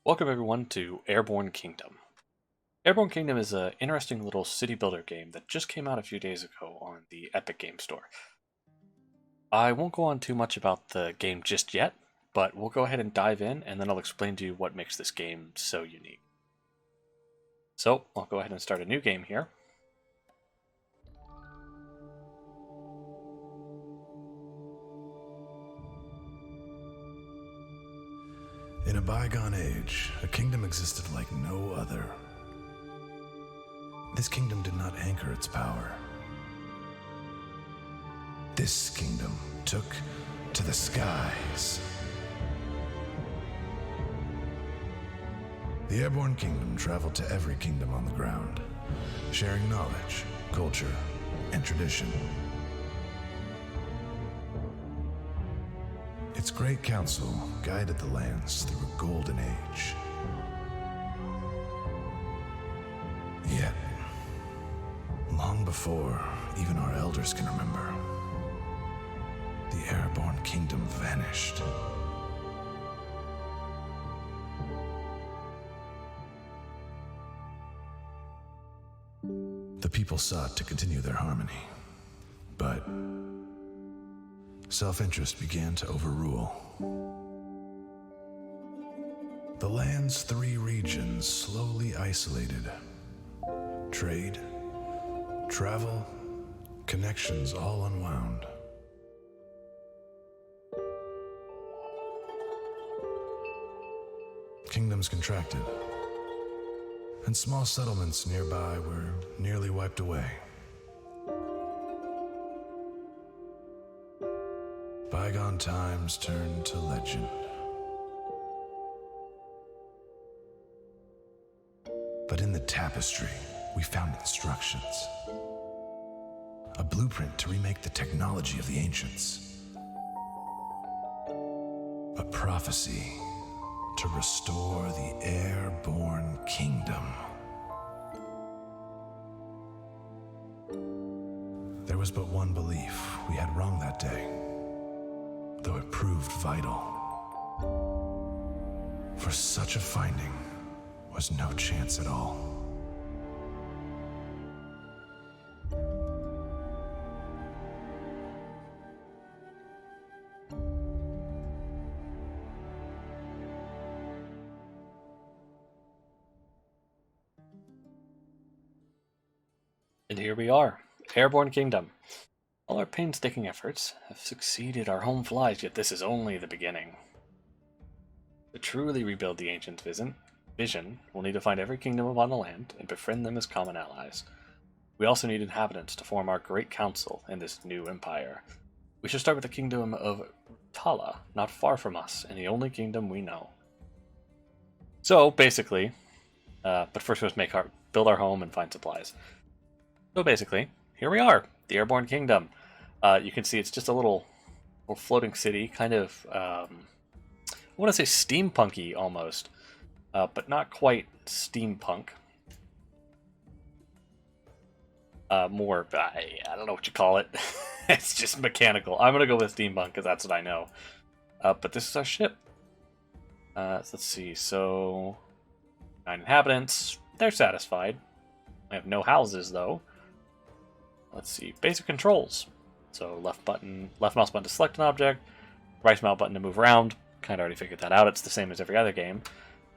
Welcome everyone to Airborne Kingdom. Airborne Kingdom is an interesting little city builder game that just came out a few days ago on the Epic Game Store. I won't go on too much about the game just yet, but we'll go ahead and dive in and then I'll explain to you what makes this game so unique. So, I'll go ahead and start a new game here. In a bygone age, a kingdom existed like no other. This kingdom did not anchor its power. This kingdom took to the skies. The Airborne Kingdom traveled to every kingdom on the ground, sharing knowledge, culture, and tradition. Its great council guided the lands through a golden age. Yet, long before even our elders can remember, the Airborne Kingdom vanished. The people sought to continue their harmony, but self-interest began to overrule. The land's three regions slowly isolated. Trade, travel, connections all unwound. Kingdoms contracted, and small settlements nearby were nearly wiped away. Bygone times turned to legend. But in the tapestry, we found instructions. A blueprint to remake the technology of the ancients. A prophecy to restore the Airborne Kingdom. There was but one belief we had wrong that day, though it proved vital. For such a finding was no chance at all. And here we are, Airborne Kingdom. All our painstaking efforts have succeeded. Our home flies, yet this is only the beginning. To truly rebuild the ancient vision, we'll need to find every kingdom upon the land and befriend them as common allies. We also need inhabitants to form our great council in this new empire. We should start with the kingdom of Tala, not far from us, and the only kingdom we know. So, basically, but first we must build our home and find supplies. So basically, here we are, the Airborne Kingdom. You can see it's just a little floating city, kind of, I want to say steampunky almost, but not quite steampunk. More, I don't know what you call it. It's just mechanical. I'm going to go with steampunk because that's what I know. But this is our ship. Let's see, so 9 inhabitants. They're satisfied. I have no houses though. Let's see, basic controls. So left mouse button to select an object, right mouse button to move around. Kind of already figured that out. It's the same as every other game.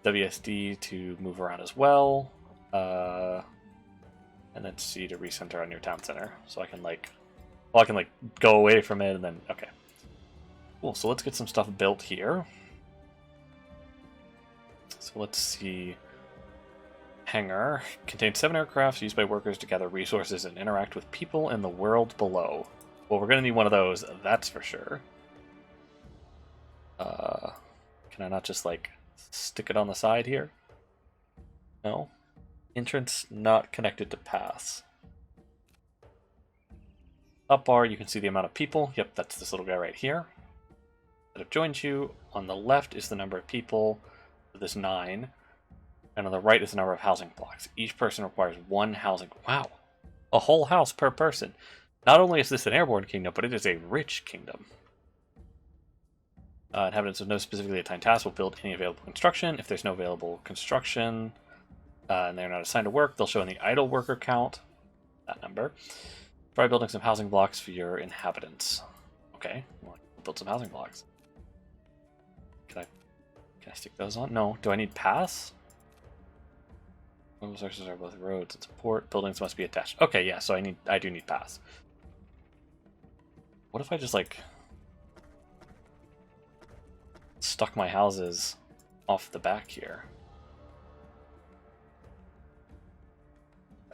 WSD to move around as well. And then C to recenter on your town center. So I can go away from it and then, okay. Cool, so let's get some stuff built here. So let's see. Hangar contains 7 aircrafts used by workers to gather resources and interact with people in the world below. Well, we're going to need one of those, that's for sure. Can I not just, stick it on the side here? No? Entrance not connected to paths. Up bar, you can see the amount of people. Yep, that's this little guy right here that have joined you. On the left is the number of people. This 9. And on the right is the number of housing blocks. Each person requires 1 housing. Wow. A whole house per person. Not only is this an airborne kingdom, but it is a rich kingdom. Inhabitants with no specifically assigned task will build any available construction. If there's no available construction and they're not assigned to work, they'll show in the idle worker count, that number. Try building some housing blocks for your inhabitants. Okay, well, I'll build some housing blocks. Can I stick those on? No. Do I need paths? Local sources are both roads and support. Buildings must be attached. Okay, yeah, so I do need paths. What if I just like stuck my houses off the back here?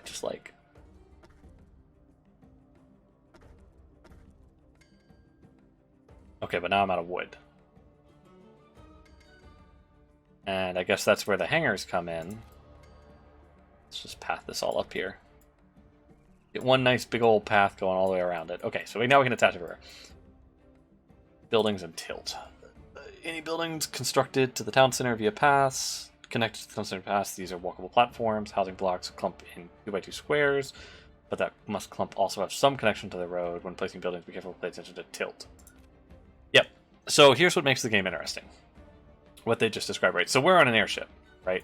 Just like okay, but now I'm out of wood. And I guess that's where the hangars come in. Let's just path this all up here. Get one nice big old path going all the way around it. Okay, so now we can attach everywhere. Buildings and tilt. Any buildings constructed to the town center via paths, connected to the town center paths, these are walkable platforms. Housing blocks clump in 2x2 squares, but that must clump also have some connection to the road. When placing buildings, be careful to pay attention to tilt. Yep. So here's what makes the game interesting. What they just described, right? So we're on an airship, right?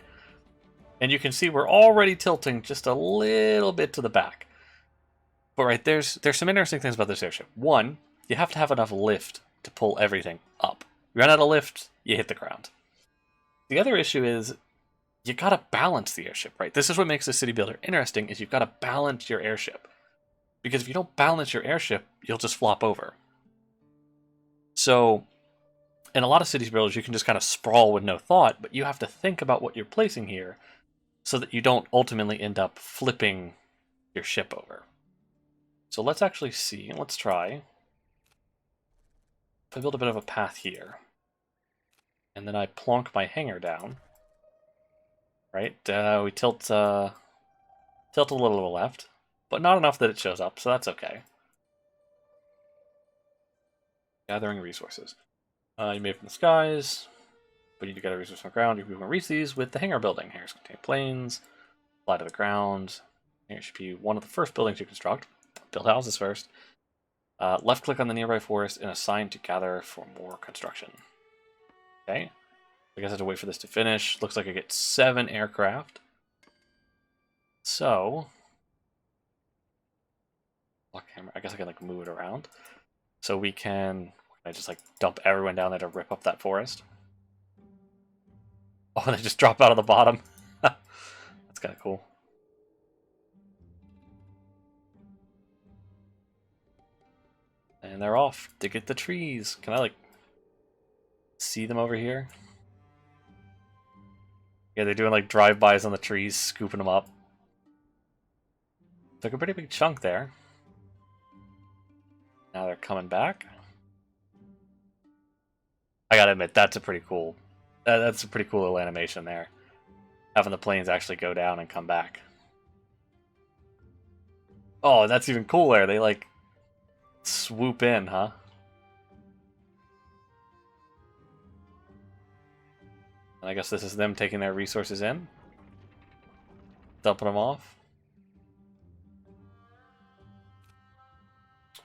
And you can see we're already tilting just a little bit to the back. But right, there's some interesting things about this airship. One, you have to have enough lift to pull everything up. You run out of lift, you hit the ground. The other issue is you gotta balance the airship, right? This is what makes the city builder interesting, is you've got to balance your airship. Because if you don't balance your airship, you'll just flop over. So in a lot of cities builders, you can just kind of sprawl with no thought, but you have to think about what you're placing here so that you don't ultimately end up flipping your ship over. So let's actually see. Let's try. If I build a bit of a path here, and then I plonk my hangar down, right? We tilt a little to the left, but not enough that it shows up, so that's okay. Gathering resources. You made from the skies, but you need to gather resources from the ground. You can reach these with the hangar building. Hangars contain planes, fly to the ground. Hangar should be one of the first buildings you construct. Build houses first. Left click on the nearby forest and assign to gather for more construction. Okay. I guess I have to wait for this to finish. Looks like I get 7 aircraft. So, block hammer. I guess I can like move it around. So we can. I just like dump everyone down there to rip up that forest. Oh, they just drop out of the bottom. That's kind of cool. And they're off to get the trees. Can I like see them over here? Yeah, they're doing like drive-bys on the trees, scooping them up. Took a pretty big chunk there. Now they're coming back. I gotta admit, that's a pretty cool. That's a pretty cool little animation there. Having the planes actually go down and come back. Oh, that's even cooler. They like swoop in, huh? And I guess this is them taking their resources in, dumping them off.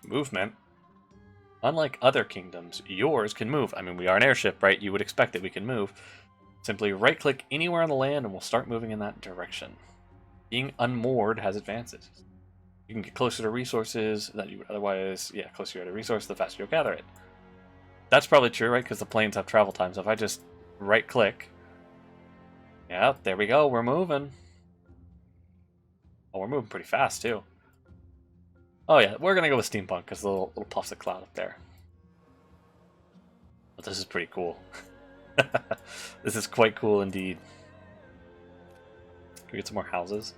Movement. Unlike other kingdoms, yours can move. I mean, we are an airship, right? You would expect that we can move. Simply right-click anywhere on the land and we'll start moving in that direction. Being unmoored has advantages. You can get closer to resources that you would otherwise... Yeah, closer to a resource, the faster you'll gather it. That's probably true, right? Because the planes have travel time. So if I just right-click... Yeah, there we go. We're moving. Oh, we're moving pretty fast, too. Oh yeah, we're gonna go with steampunk because the little puffs of cloud up there. But this is pretty cool. This is quite cool indeed. Can we get some more houses?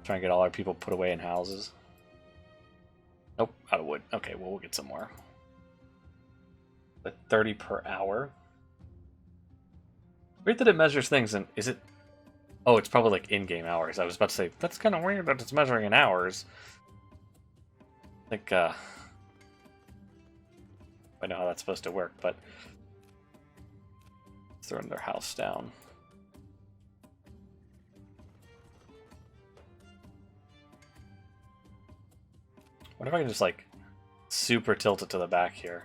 Try and get all our people put away in houses. Nope, out of wood. Okay, well we'll get some more. But 30 per hour. Weird that it measures things, and is it... Oh, it's probably like in-game hours. I was about to say, that's kind of weird that it's measuring in hours. I think, I know how that's supposed to work, but throwing their house down. What if I can just, like, super tilt it to the back here?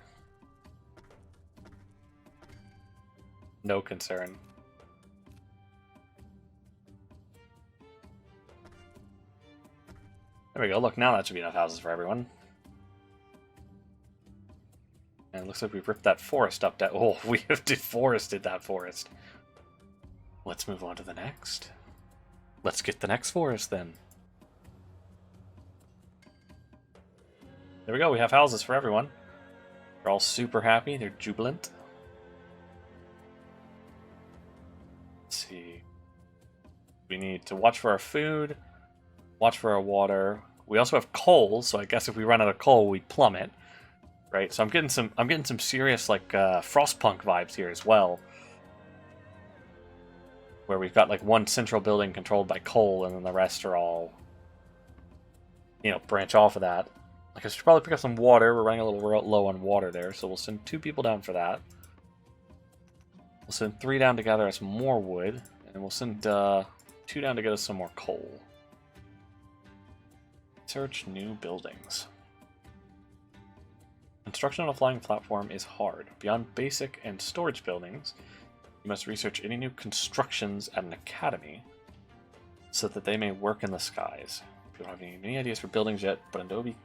No concern. There we go. Look, now that should be enough houses for everyone. And it looks like we've ripped that forest up. Oh, we have deforested that forest. Let's move on to the next. Let's get the next forest then. There we go. We have houses for everyone. They're all super happy. They're jubilant. Let's see. We need to watch for our food, watch for our water. We also have coal, so I guess if we run out of coal, we plummet. Right? So I'm getting some serious like Frostpunk vibes here as well. Where we've got like one central building controlled by coal, and then the rest are all, you know, branch off of that. Like I should probably pick up some water. We're running a little low on water there, so we'll send 2 people down for that. We'll send 3 down to gather us more wood, and we'll send 2 down to get us some more coal. Search new buildings. Construction on a flying platform is hard. Beyond basic and storage buildings, you must research any new constructions at an academy so that they may work in the skies. If you don't have any ideas for buildings yet, but Adobe.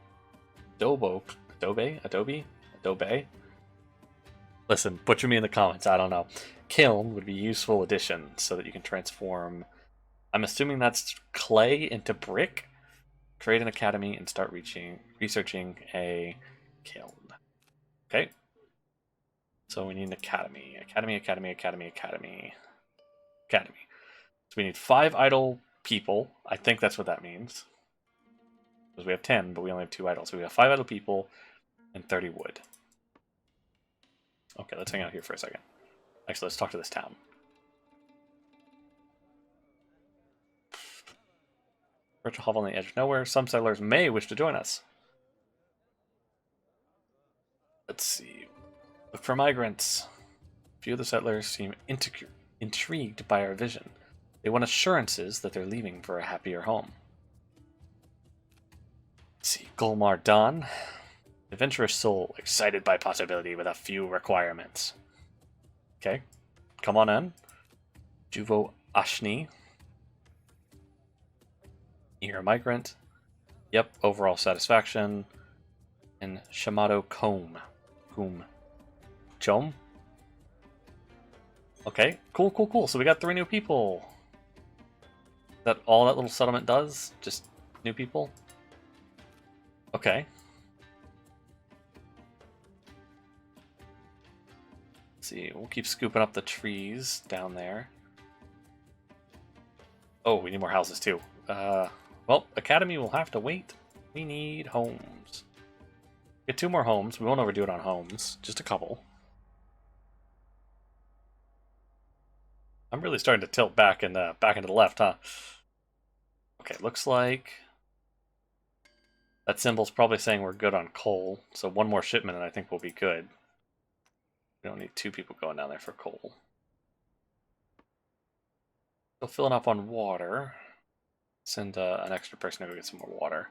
Listen, butcher me in the comments, I don't know. Kiln would be a useful addition so that you can transform, I'm assuming that's clay into brick, create an academy, and start researching a kiln. Okay. So we need an academy. Academy. So we need 5 idle people. I think that's what that means. Because we have 10, but we only have 2 idle. So we have 5 idle people and 30 wood. Okay, let's hang out here for a second. Actually, let's talk to this town. Virtual hovel on the edge of nowhere. Some settlers may wish to join us. Let's see. Look for migrants. A few of the settlers seem intrigued by our vision. They want assurances that they're leaving for a happier home. Let's see. Golmar Don. Adventurous soul, excited by possibility with a few requirements. Okay. Come on in. Juvo Ashni. You're a migrant. Yep, overall satisfaction. And Shamato Combe. Chom? Okay, cool. So we got 3 new people. Is that all that little settlement does? Just new people? Okay. Let's see, we'll keep scooping up the trees down there. Oh, we need more houses too. Well, Academy will have to wait. We need homes. Get 2 more homes. We won't overdo it on homes. Just a couple. I'm really starting to tilt back into the left, huh? Okay, looks like that symbol's probably saying we're good on coal. So 1 more shipment and I think we'll be good. We don't need 2 people going down there for coal. Still filling up on water. Send an extra person to go get some more water.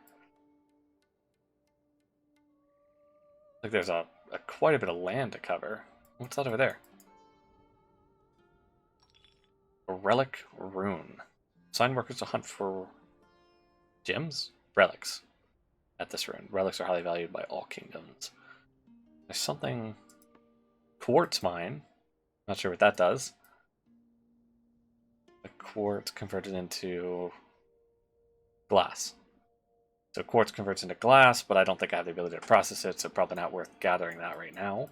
Like there's quite a bit of land to cover. What's that over there? A relic rune. Assign workers to hunt for gems? Relics. At this rune. Relics are highly valued by all kingdoms. There's something... Quartz mine. Not sure what that does. The quartz converted into glass. So quartz converts into glass, but I don't think I have the ability to process it, so probably not worth gathering that right now.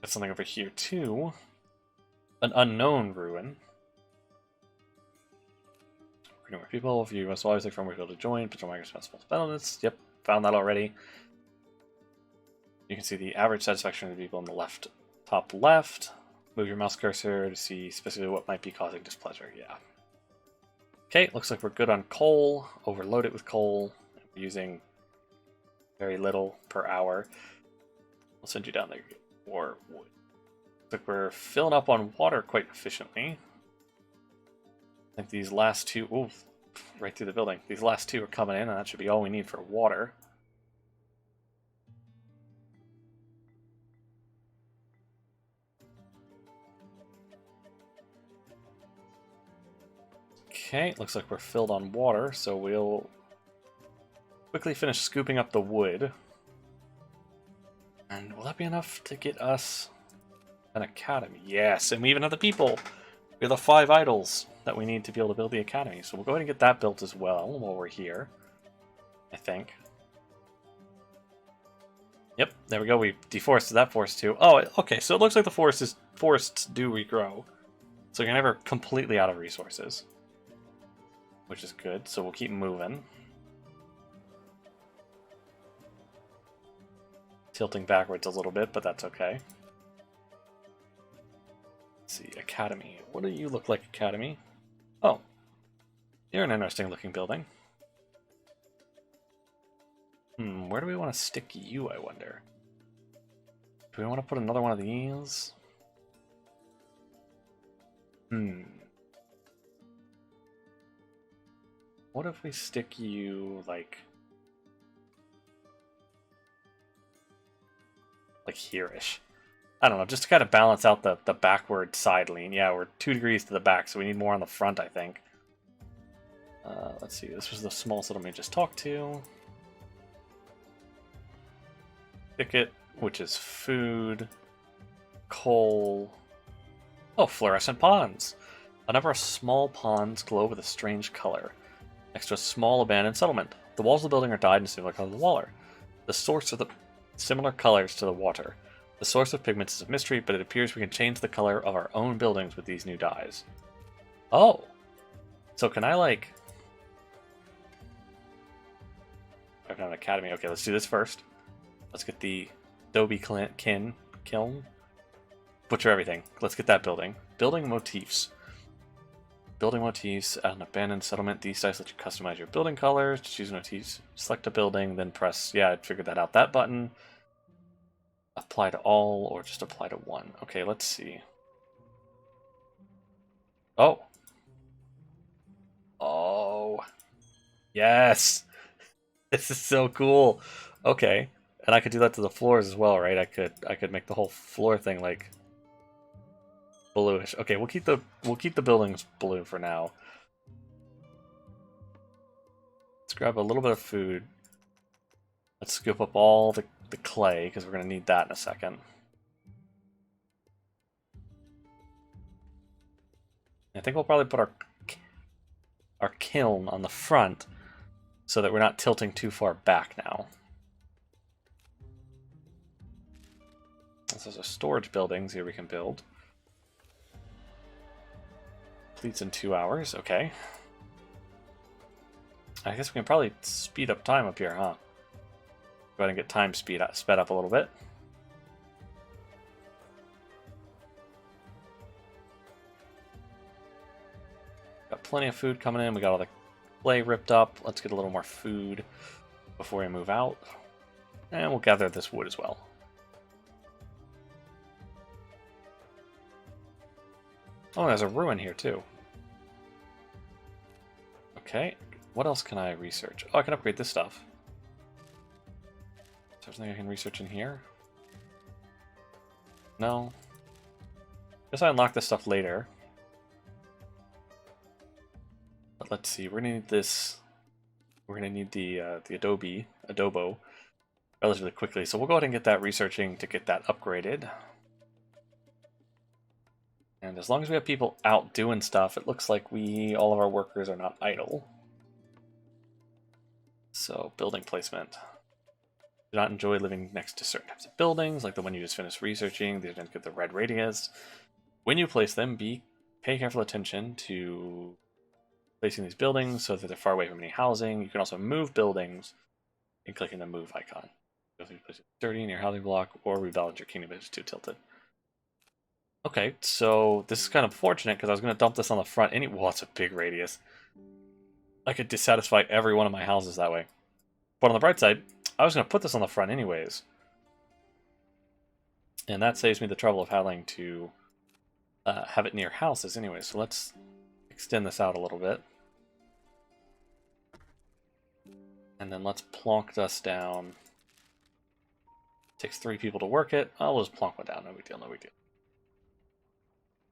Got something over here too. An unknown ruin. More people. If you must always look for more people to join, potential migrants responsible benefits. Yep, found that already. You can see the average satisfaction of the people on the left, top left. Move your mouse cursor to see specifically what might be causing displeasure. Yeah. Okay, looks like we're good on coal. Overload it with coal. We're using very little per hour. We'll send you down there to get more wood. Looks like we're filling up on water quite efficiently. I think these last 2... Ooh, right through the building. These last 2 are coming in, and that should be all we need for water. Okay, looks like we're filled on water, so we'll quickly finish scooping up the wood. And will that be enough to get us an academy? Yes, and we even have the people. We have the 5 idols that we need to be able to build the academy. So we'll go ahead and get that built as well while we're here, I think. Yep, there we go. We deforested that forest too. Oh, okay, so it looks like the forests do regrow. So you're never completely out of resources, which is good. So we'll keep moving. Tilting backwards a little bit, but that's okay. Let's see, Academy. What do you look like, Academy? Oh, you're an interesting looking building. Where do we want to stick you, I wonder? Do we want to put another one of these? What if we stick you, like here-ish? I don't know, just to kind of balance out the backward side lean. Yeah, we're 2 degrees to the back, so we need more on the front, I think. Let's see, this was the small settlement we just talked to. Thicket, which is food, coal. Oh, fluorescent ponds. A number of small ponds glow with a strange color. Next to a small abandoned settlement. The walls of the building are dyed in a similar color to the water. The source of the similar colors to the water. The source of pigments is a mystery, but it appears we can change the color of our own buildings with these new dyes. Oh! So can I, like... I've got an academy. Okay, let's do this first. Let's get the Adobe kiln. Butcher everything. Let's get that building. Building motifs. Building motifs at an abandoned settlement. These dice let you customize your building colors. Choose motifs. Select a building, then press... Yeah, I figured that out. That button. Apply to all, or just apply to one. Okay, let's see. Oh. Oh. Yes! This is so cool. Okay. And I could do that to the floors as well, right? I could make the whole floor thing like bluish. Okay, we'll keep the buildings blue for now. Let's grab a little bit of food. Let's scoop up all the clay, because we're going to need that in a second. I think we'll probably put our kiln on the front so that we're not tilting too far back now. This is a storage buildings here we can build. Completes in 2 hours, okay. I guess we can probably speed up time up here, huh? Go ahead and get time sped up a little bit. Got plenty of food coming in. We got all the clay ripped up. Let's get a little more food before we move out. And we'll gather this wood as well. Oh, there's a ruin here too. Okay, what else can I research? Oh, I can upgrade this stuff. Is there something I can research in here? No. Guess I unlock this stuff later. But let's see, we're gonna need this. We're gonna need the adobo relatively quickly. So we'll go ahead and get that researching to get that upgraded. And as long as we have people out doing stuff, it looks like all of our workers are not idle. So, building placement. Do not enjoy living next to certain types of buildings, like the one you just finished researching. These don't get the red radius. When you place them, pay careful attention to placing these buildings so that they're far away from any housing. You can also move buildings and clicking the move icon. Place it sturdy in your housing block or rebalance your kingdom if it's too tilted. Okay, so this is kind of fortunate because I was going to dump this on the front anyway. Well, it's a big radius. I could dissatisfy every one of my houses that way. But on the bright side, I was going to put this on the front anyways. And that saves me the trouble of having to have it near houses anyway. So let's extend this out a little bit. And then let's plonk this down. Takes 3 people to work it. I'll just plonk one down. No big deal, no big deal.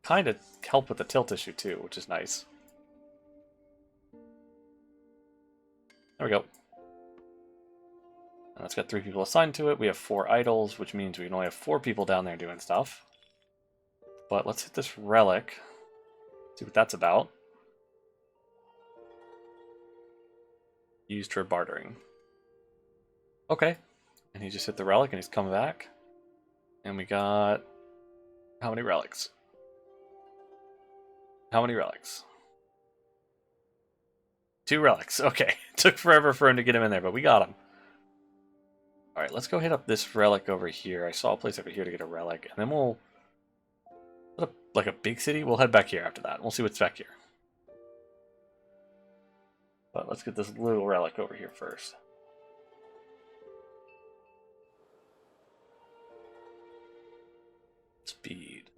Kind of help with the tilt issue too, which is nice. There we go. And it's got 3 people assigned to it. We have 4 idols, which means we can only have 4 people down there doing stuff. But let's hit this relic. See what that's about. Used for bartering. Okay. And he just hit the relic and he's coming back. And we got... how many relics? How many relics? 2 relics. Okay. Took forever for him to get him in there, but we got him. Alright, let's go hit up this relic over here. I saw a place over here to get a relic. And then we'll... like a big city? We'll head back here after that. We'll see what's back here. But let's get this little relic over here first. Speed.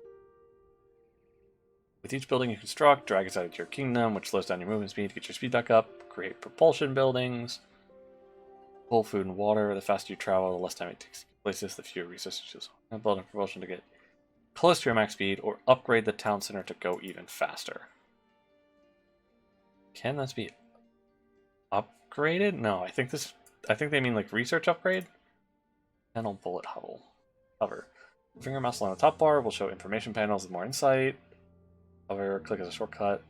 With each building you construct, drag it out into your kingdom, which slows down your movement speed to get your speed back up. Create propulsion buildings. Pull food and water. The faster you travel, the less time it takes to get places, the fewer resources. Build a propulsion to get close to your max speed, or upgrade the town center to go even faster. Can this be upgraded? No, I think they mean like research upgrade. Panel bullet hover. Finger muscle on the top bar will show information panels with more insight. Hover, click as a shortcut.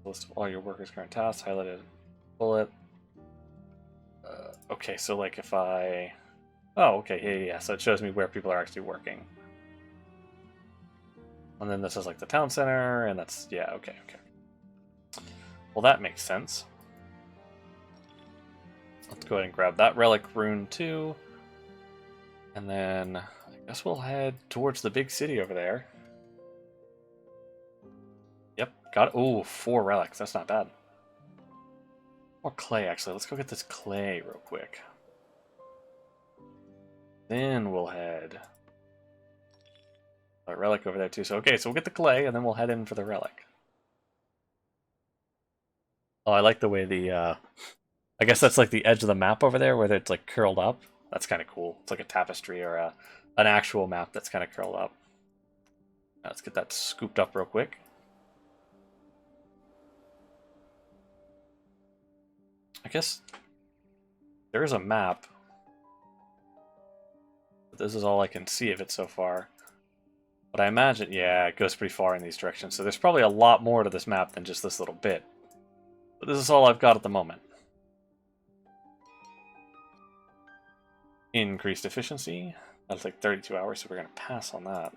List of all your workers' current tasks, highlighted bullet. Okay, so like if I... oh, okay, yeah, so it shows me where people are actually working. And then this is like the town center, and that's... yeah, okay. Well, that makes sense. Let's go ahead and grab that relic rune too. And then I guess we'll head towards the big city over there. Yep, got it. Ooh, 4 relics. That's not bad. More clay, actually. Let's go get this clay real quick. Then we'll head... a relic over there too. So, okay, so we'll get the clay, and then we'll head in for the relic. Oh, I like the way the... I guess that's like the edge of the map over there, where it's like curled up. That's kind of cool. It's like a tapestry or an actual map that's kind of curled up. Now let's get that scooped up real quick. I guess there is a map. But this is all I can see of it so far. But I imagine, yeah, it goes pretty far in these directions. So there's probably a lot more to this map than just this little bit. But this is all I've got at the moment. Increased efficiency. That's like 32 hours, so we're going to pass on that.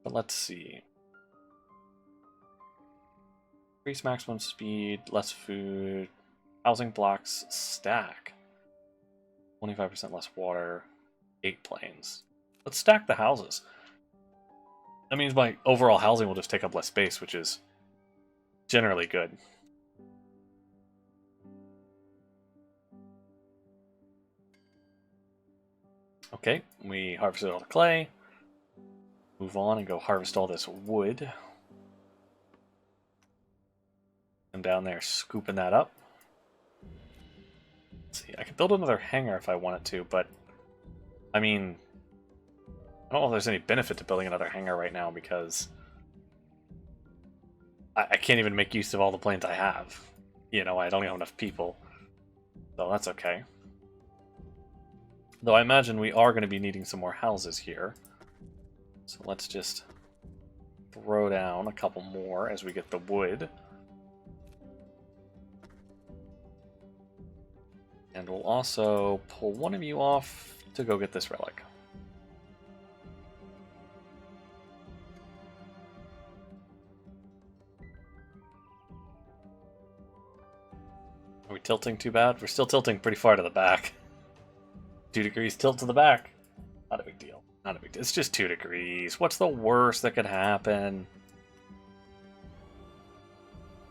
But let's see. Increase maximum speed, less food, housing blocks stack. 25% less water, 8 planes. Let's stack the houses. That means my overall housing will just take up less space, which is generally good. Okay, we harvested all the clay. Move on and go harvest all this wood. I'm down there scooping that up. Let's see, I could build another hangar if I wanted to, but I mean, I don't know if there's any benefit to building another hangar right now because I can't even make use of all the planes I have. You know, I don't even have enough people. So that's okay. Though I imagine we are going to be needing some more houses here. So let's just throw down a couple more as we get the wood. And we'll also pull one of you off to go get this relic. Are we tilting too bad? We're still tilting pretty far to the back. 2 degrees tilt to the back. Not a big deal. Not a big deal. It's just 2 degrees. What's the worst that could happen?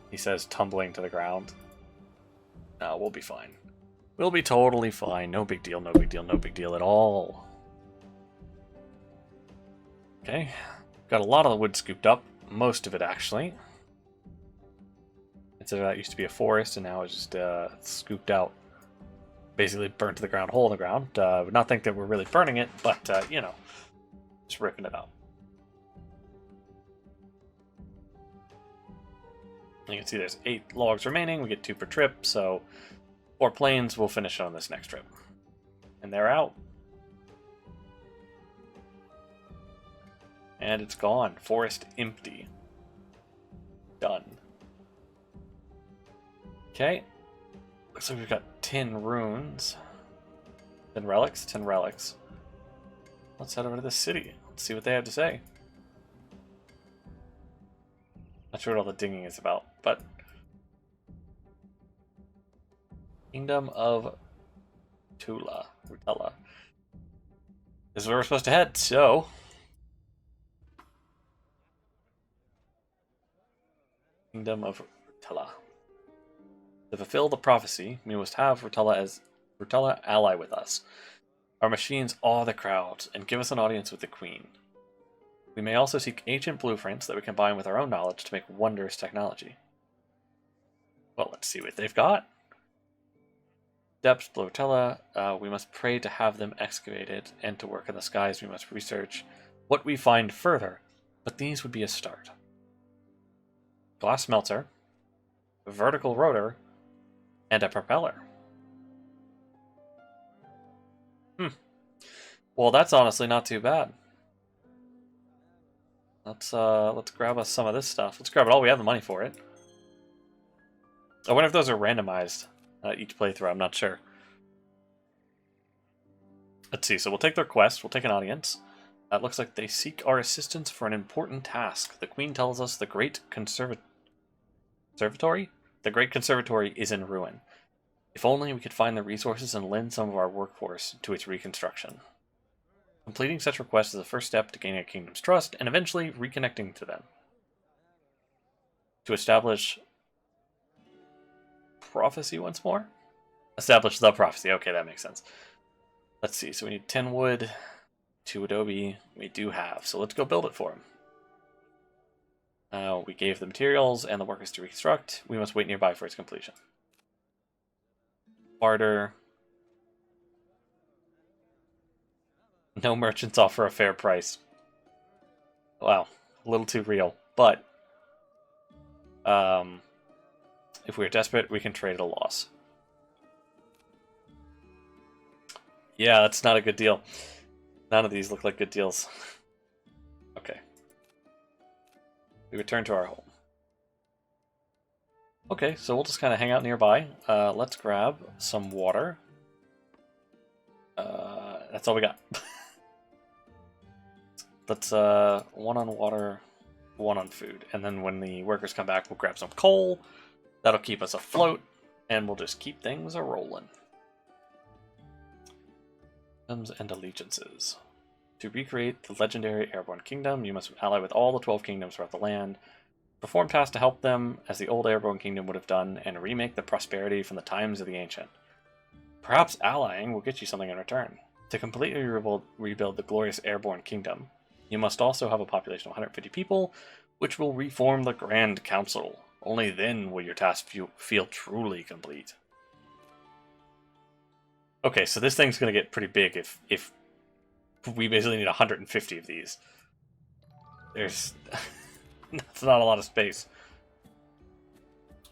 He says, tumbling to the ground. No, we'll be fine. We'll be totally fine. No big deal, no big deal, no big deal at all. Okay. Got a lot of the wood scooped up. Most of it, actually. Instead of that used to be a forest, and now it's just scooped out. Basically burnt to the ground, hole in the ground. Would not think that we're really burning it, but, you know, just ripping it out. You can see there's 8 logs remaining. We get 2 per trip, so 4 planes. We'll finish on this next trip. And they're out. And it's gone. Forest empty. Done. Okay. Looks like we've got 10 runes. 10 relics? 10 relics. Let's head over to the city. Let's see what they have to say. Not sure what all the dinging is about, but... Kingdom of Rutella. This is where we're supposed to head, so... Kingdom of Rutella. To fulfill the prophecy, we must have Rutella ally with us. Our machines awe the crowd and give us an audience with the queen. We may also seek ancient blueprints that we combine with our own knowledge to make wondrous technology. Well, let's see what they've got. Depths below Rutella, we must pray to have them excavated, and to work in the skies we must research what we find further, but these would be a start. Glass smelter, a vertical rotor, and a propeller. Well, that's honestly not too bad. Let's grab us some of this stuff. Let's grab it all. We have the money for it. I wonder if those are randomized each playthrough. I'm not sure. Let's see. So we'll take their quest. We'll take an audience. It looks like they seek our assistance for an important task. The Queen tells us the Great Conservatory? The Great Conservatory is in ruin. If only we could find the resources and lend some of our workforce to its reconstruction. Completing such requests is the first step to gaining a kingdom's trust and eventually reconnecting to them. To establish prophecy once more? Establish the prophecy. Okay, that makes sense. Let's see. So we need 10 wood, 2 adobe. We do have. So let's go build it for him. We gave the materials and the workers to reconstruct. We must wait nearby for its completion. Barter. No merchants offer a fair price. Wow, a little too real. But if we're desperate, we can trade at a loss. Yeah, that's not a good deal. None of these look like good deals. Okay. We return to our home. Okay, so we'll just kind of hang out nearby. Let's grab some water. That's all we got. Let's 1 on water, 1 on food. And then when the workers come back, we'll grab some coal. That'll keep us afloat, and we'll just keep things a-rolling. Kingdoms and allegiances. To recreate the legendary Airborne Kingdom, you must ally with all the 12 kingdoms throughout the land. Perform tasks to help them, as the old Airborne Kingdom would have done, and remake the prosperity from the times of the ancient. Perhaps allying will get you something in return. To completely rebuild the glorious Airborne Kingdom, you must also have a population of 150 people, which will reform the Grand Council. Only then will your task feel truly complete. Okay, so this thing's going to get pretty big if we basically need 150 of these. There's... that's not a lot of space.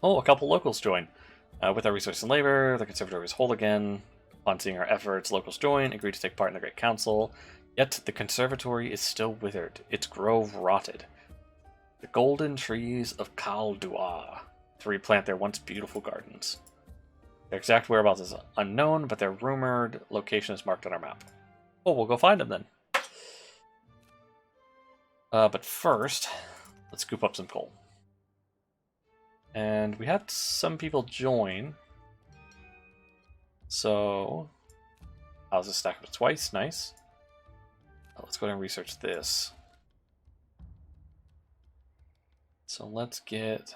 Oh, a couple locals join. With our resources and labor, the conservatory is whole again. Upon seeing our efforts, locals join, agree to take part in the Great Council. Yet the conservatory is still withered, its grove rotted. The golden trees of Cal Dua to replant their once beautiful gardens. Their exact whereabouts is unknown, but their rumored location is marked on our map. Oh, we'll go find them then. But first, let's scoop up some coal. And we had some people join. So, how's this stack up twice? Nice. Let's go ahead and research this. So let's get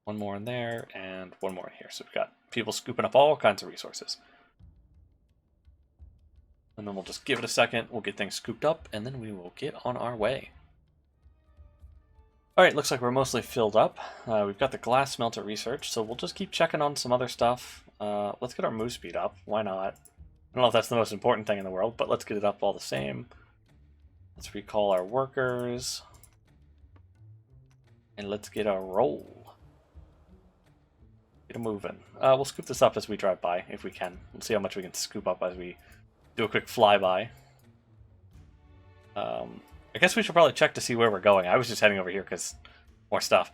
1 more in there and 1 more in here. So we've got people scooping up all kinds of resources. And then we'll just give it a second. We'll get things scooped up and then we will get on our way. Alright, looks like we're mostly filled up. We've got the glass smelter research, so we'll just keep checking on some other stuff. Let's get our move speed up. Why not? I don't know if that's the most important thing in the world, but let's get it up all the same. Let's recall our workers. And let's get a roll. Get a moving. We'll scoop this up as we drive by, if we can. Let's see how much we can scoop up as we do a quick flyby. I guess we should probably check to see where we're going. I was just heading over here because more stuff.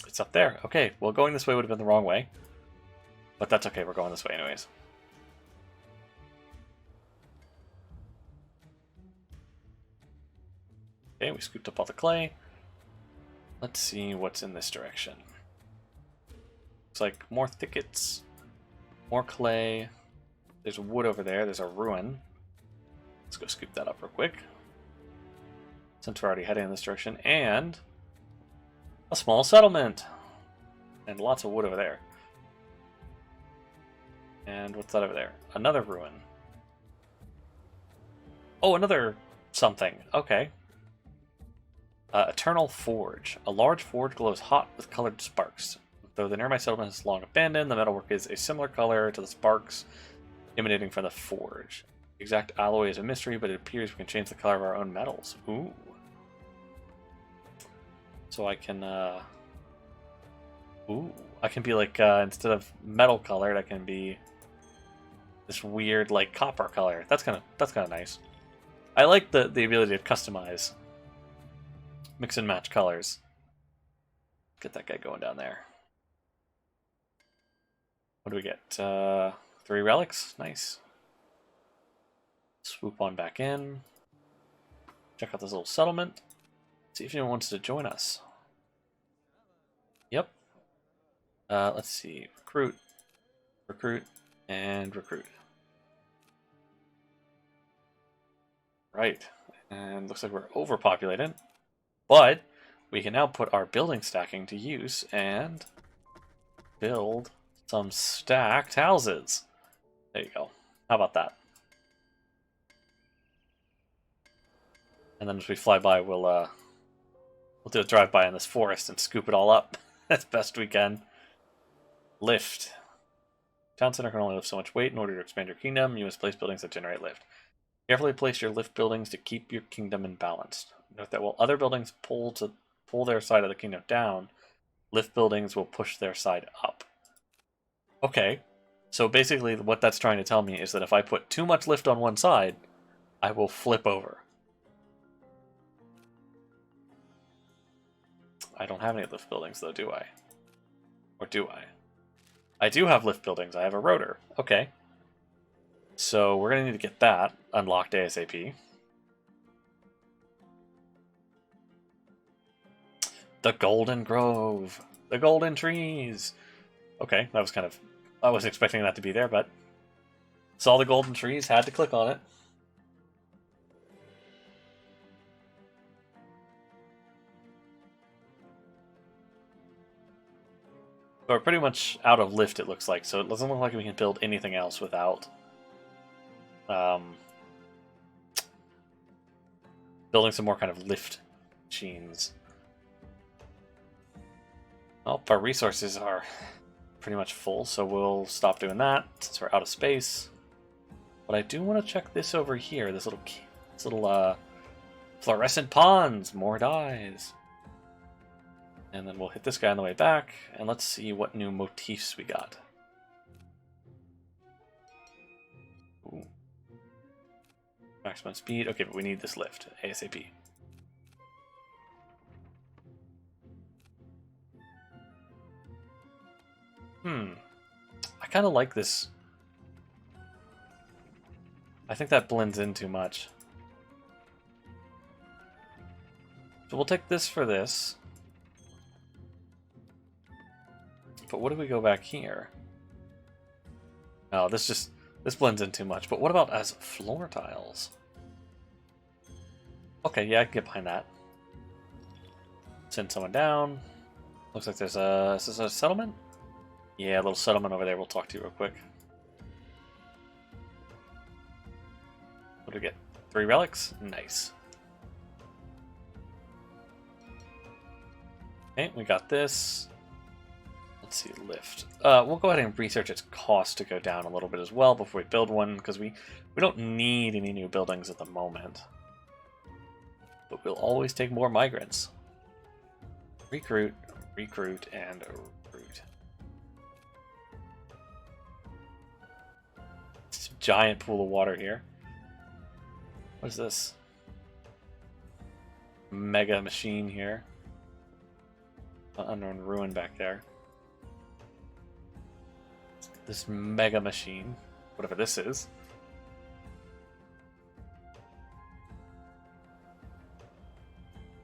It's up there. Okay, well, going this way would have been the wrong way. But that's okay, we're going this way anyways. Okay, we scooped up all the clay. Let's see what's in this direction. Looks like more thickets, more clay. There's wood over there. There's a ruin. Let's go scoop that up real quick. Since we're already heading in this direction. And a small settlement. And lots of wood over there. And what's that over there? Another ruin. Oh, another something. Okay. Eternal Forge. A large forge glows hot with colored sparks. Though the nearby settlement is long abandoned, the metalwork is a similar color to the sparks emanating from the forge. The exact alloy is a mystery, but it appears we can change the color of our own metals. Ooh. So I can, ooh. I can be like, instead of metal colored, I can be this weird, like, copper color. That's kind of nice. I like the ability to customize. Mix and match colors. Get that guy going down there. What do we get? 3 relics? Nice. Swoop on back in. Check out this little settlement. See if anyone wants to join us. Yep. Let's see. Recruit. Recruit. And recruit. Right. And looks like we're overpopulated. But we can now put our building stacking to use and build some stacked houses. There you go. How about that? And then as we fly by, we'll do a drive-by in this forest and scoop it all up as best we can. Lift. Town center can only lift so much weight. In order to expand your kingdom, you must place buildings that generate lift. Carefully place your lift buildings to keep your kingdom in balance. Note that while other buildings pull their side of the kingdom down, lift buildings will push their side up. Okay, so basically what that's trying to tell me is that if I put too much lift on one side, I will flip over. I don't have any lift buildings though, do I? Or do I? I do have lift buildings. I have a rotor. Okay. So we're going to need to get that unlocked ASAP. The Golden Grove. The Golden Trees. Okay, that was kind of... I wasn't expecting that to be there, but... Saw the golden trees, had to click on it. So we're pretty much out of lift, it looks like, so it doesn't look like we can build anything else without... building some more kind of lift machines. Well, our resources are pretty much full, so we'll stop doing that since we're out of space. But I do want to check this over here, this little fluorescent ponds, more dyes. And then we'll hit this guy on the way back, and let's see what new motifs we got. Ooh. Maximum speed. Okay, but we need this lift ASAP. I kind of like this. I think that blends in too much. So we'll take this for this. But what do we go back here? Oh, this blends in too much. But what about as floor tiles? Okay, yeah, I can get behind that. Send someone down. Looks like there's a... Is this a settlement? Yeah, a little settlement over there. We'll talk to you real quick. What do we get? 3 relics? Nice. Okay, we got this. Let's see, lift. We'll go ahead and research its cost to go down a little bit as well before we build one, because we don't need any new buildings at the moment. But we'll always take more migrants. Recruit, recruit, and recruit. It's a giant pool of water here. What is this? Mega machine here. An unknown ruin back there. This mega machine, whatever this is.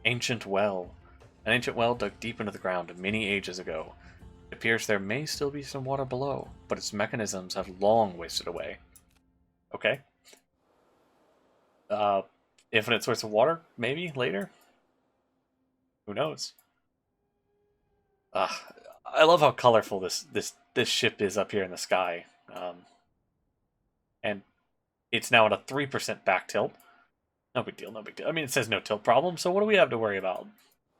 Ancient well. An ancient well dug deep into the ground many ages ago. It appears there may still be some water below, but its mechanisms have long wasted away. Okay. Infinite source of water? Maybe later? Who knows? I love how colorful this ship is up here in the sky. And it's now at a 3% back tilt. No big deal, no big deal. I mean, it says no tilt problem, so what do we have to worry about?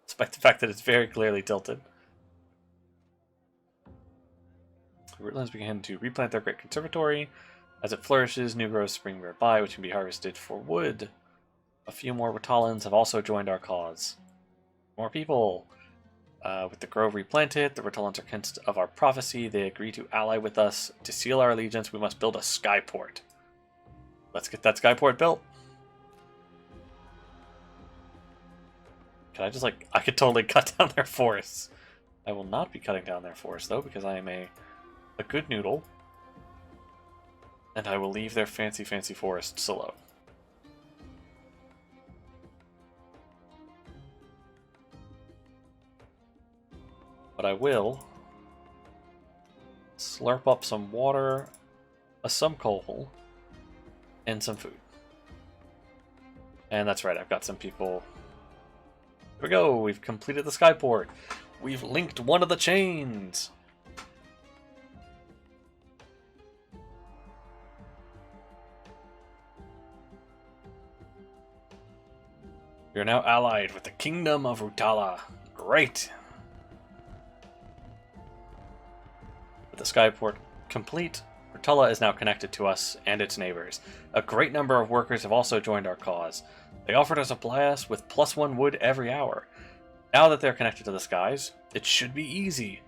Despite the fact that it's very clearly tilted. Rootlands begin to replant their great conservatory. As it flourishes, new growths spring whereby, which can be harvested for wood. A few more Ratalans have also joined our cause. More people. With the grove replanted, the Ratalans are convinced of our prophecy. They agree to ally with us. To seal our allegiance, we must build a skyport. Let's get that skyport built. Can I just, I could totally cut down their forests. I will not be cutting down their forests, though, because I am a good noodle. And I will leave their fancy, fancy forests alone. But I will slurp up some water, some coal, and some food. And that's right, I've got some people. Here we go, we've completed the skyport. We've linked one of the chains. We are now allied with the Kingdom of Rutala. Great! With the skyport complete, Rutala is now connected to us and its neighbors. A great number of workers have also joined our cause. They offer to supply us with +1 wood every hour. Now that they're connected to the skies, it should be easy.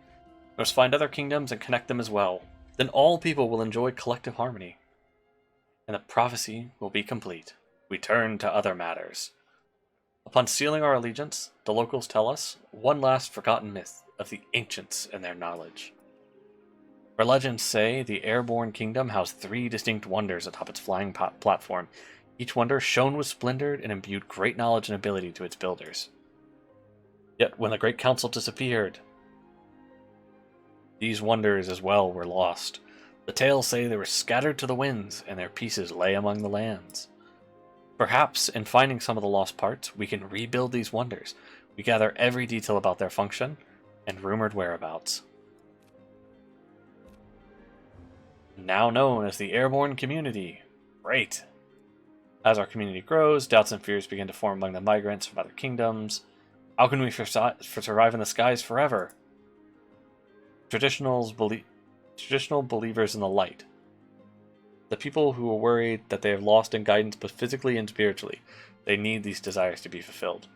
We must find other kingdoms and connect them as well. Then all people will enjoy collective harmony. And the prophecy will be complete. We turn to other matters. Upon sealing our allegiance, the locals tell us one last forgotten myth of the ancients and their knowledge. Our legends say the Airborne kingdom housed 3 distinct wonders atop its flying platform. Each wonder shone with splendor and imbued great knowledge and ability to its builders. Yet when the Great Council disappeared, these wonders as well were lost. The tales say they were scattered to the winds, and their pieces lay among the lands. Perhaps, in finding some of the lost parts, we can rebuild these wonders. We gather every detail about their function and rumored whereabouts. Now known as the Airborne community. Great! As our community grows, doubts and fears begin to form among the migrants from other kingdoms. How can we survive in the skies forever? Traditional believers in the light. The people who are worried that they have lost in guidance both physically and spiritually. They need these desires to be fulfilled.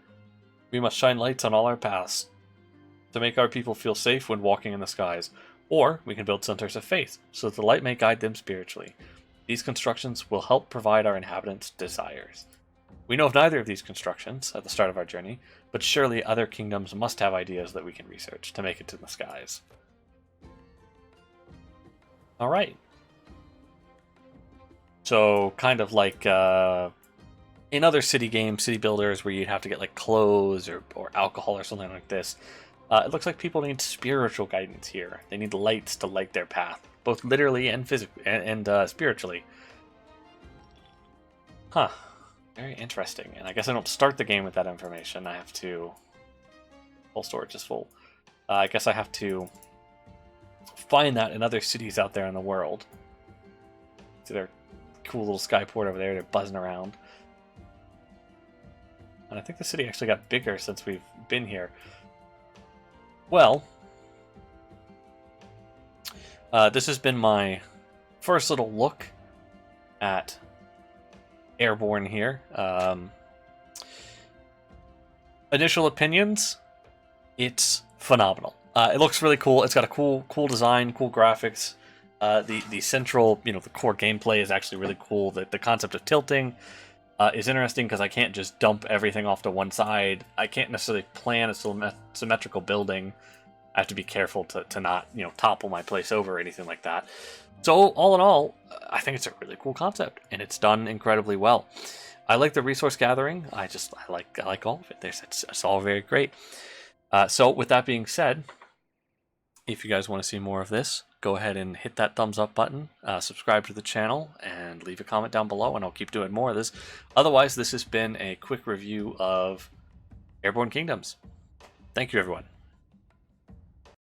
We must shine lights on all our paths to make our people feel safe when walking in the skies. Or we can build centers of faith so that the light may guide them spiritually. These constructions will help provide our inhabitants' desires. We know of neither of these constructions at the start of our journey, but surely other kingdoms must have ideas that we can research to make it to the skies. Alright. So, kind of like in other city games, city builders, where you'd have to get clothes or alcohol or something like this, it looks like people need spiritual guidance here. They need lights to light their path, both literally and physically and spiritually. Huh. Very interesting. And I guess I don't start the game with that information. I have to... Full storage is full. I guess I have to find that in other cities out there in the world. See their cool little skyport over there. They're buzzing around. And I think the city actually got bigger since we've been here. Well, this has been my first little look at Airborne here. Initial opinions, It's phenomenal. It looks really cool. It's got a cool design, cool graphics. The central, the core gameplay is actually really cool. The concept of tilting is interesting because I can't just dump everything off to one side. I can't necessarily plan a symmetrical building. I have to be careful to not, topple my place over or anything like that. So all in all, I think it's a really cool concept, and it's done incredibly well. I like the resource gathering. I like all of it. It's all very great. So with that being said, if you guys want to see more of this, go ahead and hit that thumbs up button, subscribe to the channel, and leave a comment down below, and I'll keep doing more of this. Otherwise, this has been a quick review of Airborne Kingdoms. Thank you, everyone.